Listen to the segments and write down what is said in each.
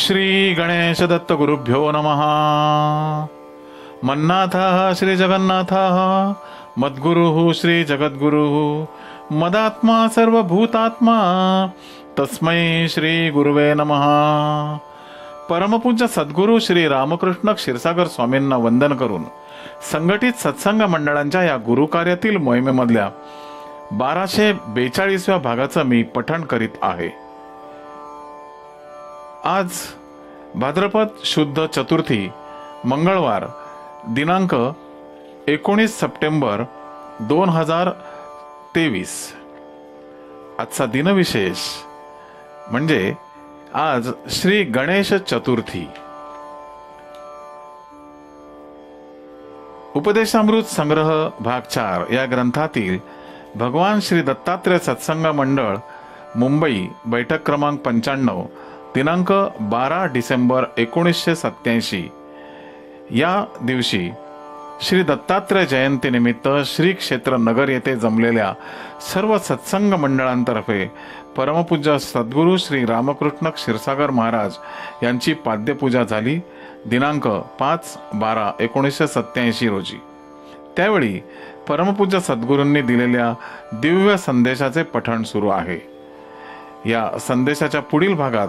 श्री गणेश दत्त गुरुभ्यो नमः। मन्नाथः श्री जगन्नाथः मद्गुरुः श्री जगद्गुरुः मदात्मा सर्वभूतात्मा तस्मै श्री गुरुवे नमः। परमपूज्य सद्गुरू श्री रामकृष्ण क्षीरसागर स्वामींना वंदन करून संघटित सत्संग मंडळांच्या या गुरुकार्यातील मोहिमेमधल्या 1242व्या भागाचं मी पठण करीत आहे। आज भाद्रपद शुद्ध चतुर्थी मंगळवार दिनांक 19 सप्टेंबर 2023। आजचा दिनविशेष म्हणजे आज श्री गणेश चतुर्थी। उपदेशामृत संग्रह भाग 4 या ग्रंथातील भगवान श्री दत्तात्रेय सत्संग मंडळ मुंबई बैठक क्रमांक 95 दिनांक 12 डिसेंबर 1987 या दिवशी श्री दत्तात्रेय जयंतीनिमित्त श्री क्षेत्र नगर येथे जमलेल्या सर्व सत्संग मंडळांतर्फे परमपूज्य सद्गुरू श्री रामकृष्ण क्षीरसागर महाराज यांची पाद्यपूजा झाली दिनांक 5/12/1987 रोजी। त्यावेळी परमपूज्य सद्गुरूंनी दिलेल्या दिव्य संदेशाचे पठण सुरू आहे। या संदेशाच्या पुढील भागात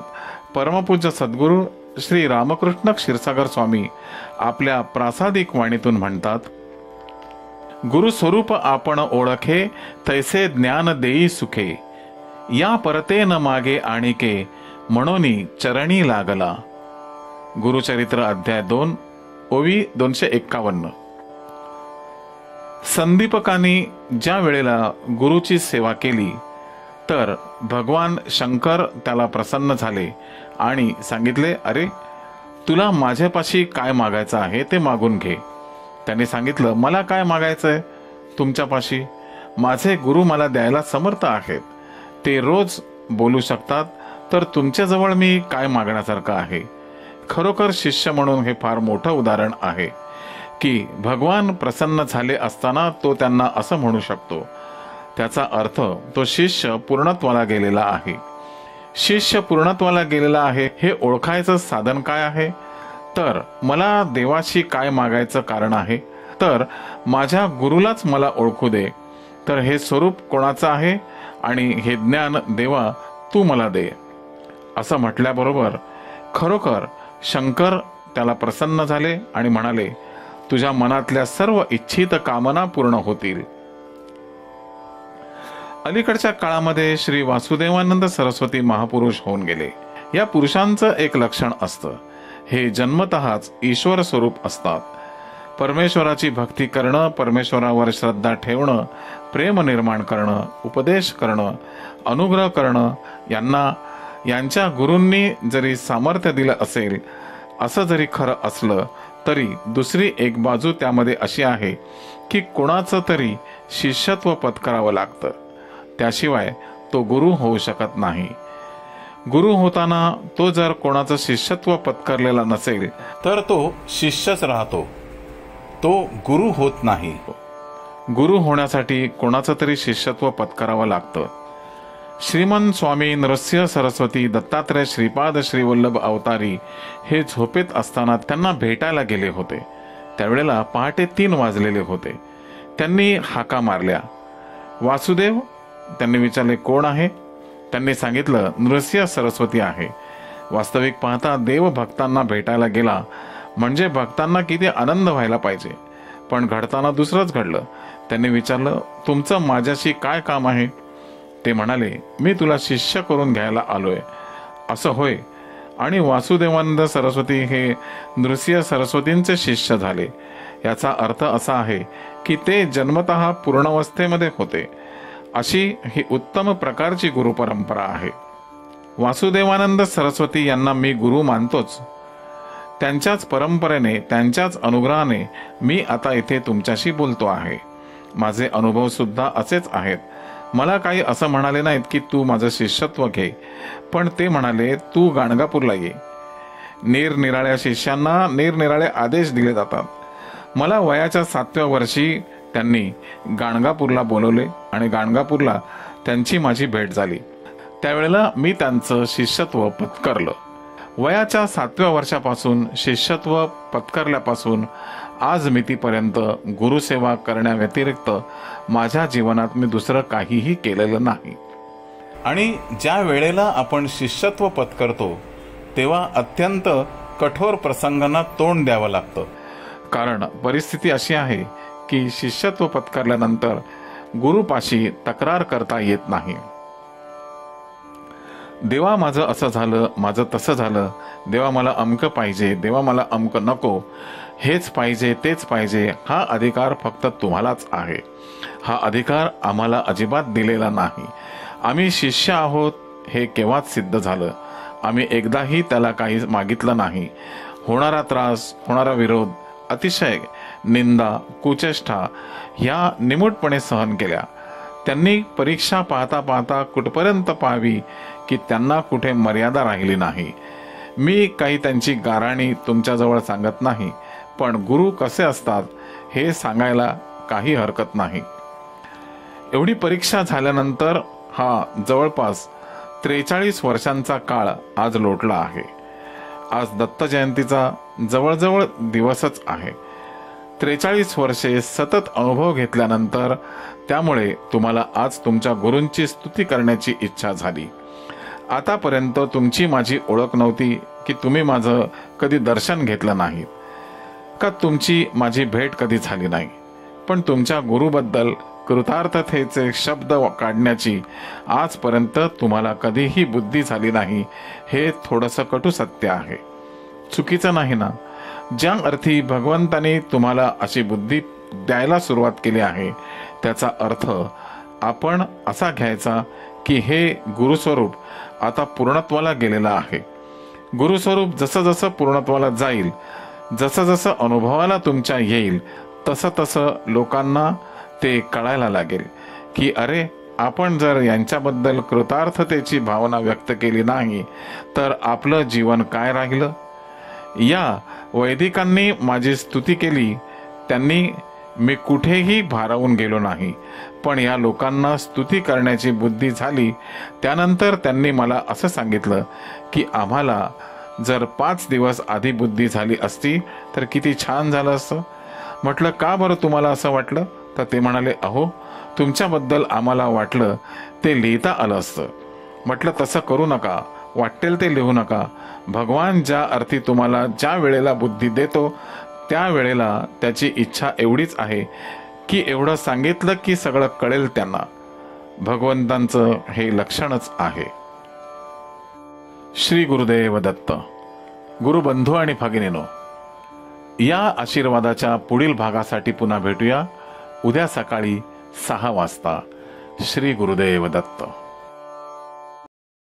परमपूज्य सद्गुरू श्री रामकृष्ण क्षीरसागर स्वामी आपल्या प्रासादिक वाणीतून म्हणतात, गुरु स्वरूप आपण ओळखे तैसे ज्ञान देई सुखे, या परते न मागे आणिके म्हणोनी चरणी लागला। गुरुचरित्र अध्याय 2 ओवी 251। संदीपकांनी ज्या वेळेला गुरुची सेवा केली तर भगवान शंकर त्याला प्रसन्न झाले आणि सांगितले, अरे तुला माझ्यापाशी काय मागायचं आहे ते मागून घे। त्याने सांगितलं, मला काय मागायचंय तुमच्यापाशी? माझे गुरु मला द्यायला समर्थ आहेत, ते रोज बोलू शकतात, तर तुमच्याजवळ मी काय मागण्यासारखं आहे? खरोखर शिष्य म्हणून हे फार मोठं उदाहरण आहे की भगवान प्रसन्न झाले असताना तो त्यांना असं म्हणू शकतो। त्याचा अर्थ तो शिष्य पूर्णत्वाला गेलेला आहे। शिष्य पूर्णत्वाला गेलेला आहे हे ओळखायचं साधन काय आहे? तर मला देवाशी काय मागायचं कारण आहे? तर माझ्या गुरुलाच मला ओळखू दे। तर हे स्वरूप कोणाचं आहे आणि हे ज्ञान देवा तू मला दे, असं म्हटल्याबरोबर खरोखर शंकर त्याला प्रसन्न झाले आणि म्हणाले, तुझ्या मनातल्या सर्व इच्छित कामना पूर्ण होतील। अलीकडच्या काळामध्ये श्री वासुदेवानंद सरस्वती महापुरुष होऊन गेले। या पुरुषांचं एक लक्षण असतं, हे जन्मतःच ईश्वर स्वरूप असतात। परमेश्वराची भक्ती करणं, परमेश्वरावर श्रद्धा ठेवणं, प्रेम निर्माण करणं, उपदेश करणं, अनुग्रह करणं यांच्या गुरूंनी जरी सामर्थ्य दिलं असेल असं जरी खरं असलं तरी दुसरी एक बाजू त्यामध्ये अशी आहे की कोणाचं तरी शिष्यत्व पत्करावं लागतं, त्याशिवाय तो गुरु होऊ शकत नाही। गुरु होताना तो जर कोणाचं शिष्यत्व पत्करलेला नसेल तर तो शिष्यच राहतो, तो गुरु होत नाही। गुरु होण्यासाठी कोणाचं तरी शिष्यत्व पत्करावं लागतं। श्रीमंत स्वामी नृसिंह सरस्वती दत्तात्रेय श्रीपाद श्रीवल्लभ अवतारी हे झोपेत असताना त्यांना भेटायला गेले होते। त्यावेळेला पहाटे 3 वाजलेले होते। त्यांनी हाका मारल्या, वासुदेव? त्यांनी विचारले, कोण आहे? त्यांनी सांगितलं, नृसिंह सरस्वती आहे। वास्तविक पाहता देव भक्तांना भेटायला गेला म्हणजे भक्तांना किती आनंद व्हायला पाहिजे, पण घडताना दुसरंच घडलं। त्यांनी विचारलं, तुमचं माझ्याशी काय काम आहे? ते म्हणाले, मी तुला शिष्य करून घ्यायला आलोय। असं होय? आणि वासुदेवानंद सरस्वती हे नृसिंह सरस्वतींचे शिष्य झाले। याचा अर्थ असा आहे की ते जन्मतः पूर्णावस्थेमध्ये होते। अशी ही उत्तम प्रकारची गुरु परंपरा आहे। वासुदेवानंद सरस्वती यांना मी गुरु मानतोच। त्यांच्याच परंपरेने, त्यांच्याच अनुग्रहाने मी आता इथे तुमच्याशी बोलतो आहे। माझे अनुभव सुद्धा असेच आहेत। मला काही असं म्हणाले नाहीत की तू माझं शिष्यत्व घे, पण ते म्हणाले, तू गाणगापूरला ये। निरनिराळ्या शिष्यांना निरनिराळे आदेश दिले जातात। मला वयाच्या 7व्या वर्षी त्यांनी गाणगापूरला बोलवले आणि गाणगापूरला त्यांची माझी भेट झाली। त्यावेळेला मी त्यांचं शिष्यत्व पत्करलं। वयाच्या 7व्या वर्षापासून शिष्यत्व पत्करल्यापासून आज मितीपर्यंत गुरुसेवा करण्याव्यतिरिक्त माझ्या जीवनात मी दुसरं काहीही केलेलं नाही. आणि ज्या वेळेला आपण शिष्यत्व पत्करतो तेव्हा अत्यंत कठोर प्रसंगांना तोंड द्यावं लागतं. कारण परिस्थिती अशी आहे की शिष्यत्व पत्करल्यानंतर गुरुपाशी तक्रार करता येत नाही. देवा माझं असं झालं, माझं तसं झालं, देवा मला अमकं पाहिजे, देवा मला अमकं नको, हेच पाहिजे तेच पाहिजे, हा अधिकार फक्त तुम्हालाच आहे. हा अधिकार आम्हाला अजिबात दिलेला नाही. आम्ही शिष्य आहोत हे केव्हाच सिद्ध झालं. आम्ही एकदाही त्याला काही मागितलं नाही. होणारा त्रास, होणारा विरोध, अतिशय निंदा, कुचेष्टा ह्या निमूटपणे सहन केल्या. त्यांनी परीक्षा पाहता पाहता कुठपर्यंत पाहावी की त्यांना कुठे मर्यादा राहिली नाही. मी काही त्यांची गाराणी तुमच्याजवळ सांगत नाही, पण गुरु कसे असतात हे सांगायला काही हरकत नाही. एवढी परीक्षा झाल्यानंतर हा जवळपास 43 वर्षांचा काळ आज लोटला आहे. आज दत्त जयंतीचा जवळजवळ दिवसच आहे. 43 वर्षे सतत अनुभव घेतल्यानंतर त्यामुळे तुम्हाला आज तुमच्या गुरूंची स्तुती करण्याची इच्छा झाली. आतापर्यंत तुमची माझी ओळख नव्हती की तुम्ही माझं कधी दर्शन घेतलं नाही का तुमची माझी भेट कधी झाली नाही, पण तुमच्या गुरुबद्दल कृतार्थतेचे शब्द काढण्याची आजपर्यंत तुम्हाला कधीही बुद्धी झाली नाही. हे थोडंसं कटू सत्य आहे. चुकीचं नाही ना? ज्या अर्थी भगवंताने तुम्हाला अशी बुद्धी द्यायला सुरुवात केली आहे त्याचा अर्थ आपण असा घ्यायचा की हे गुरुस्वरूप आता पूर्णत्वाला गेलेलं आहे. गुरुस्वरूप जसं जसं पूर्णत्वाला जाईल, जसं जसं अनुभवाला तुमच्या येईल, तसं तसं लोकांना ते कळायला लागेल की अरे, आपण जर यांच्याबद्दल कृतार्थतेची भावना व्यक्त केली नाही तर आपलं जीवन काय राहिलं. या वैदिकांनी माझी स्तुती केली, त्यांनी मी कुठेही भारावून गेलो नाही, पण या लोकांना स्तुती करण्याची बुद्धी झाली. त्यानंतर त्यांनी मला असं सांगितलं की आम्हाला जर 5 दिवस आधी बुद्धी झाली असती तर किती छान झालं असतं. म्हटलं का बरं तुम्हाला असं वाटलं? तर ते म्हणाले, अहो, तुमच्याबद्दल आम्हाला वाटलं ते लिहिता आलं असतं. म्हटलं तसं करू नका, वाटेल ते लिहू नका. भगवान ज्या अर्थी तुम्हाला ज्या वेळेला बुद्धी देतो त्या वेळेला त्याची इच्छा एवढीच आहे की एवढं सांगितलं की सगळं कळेल त्यांना. भगवंतांचं हे लक्षणच आहे. श्री गुरुदेव दत्त. गुरुबंधू आणि भगिनीनो, या आशीर्वादाच्या पुढील भागासाठी पुन्हा भेटूया उद्या सकाळी 6 वाजता. श्री गुरुदेव दत्त.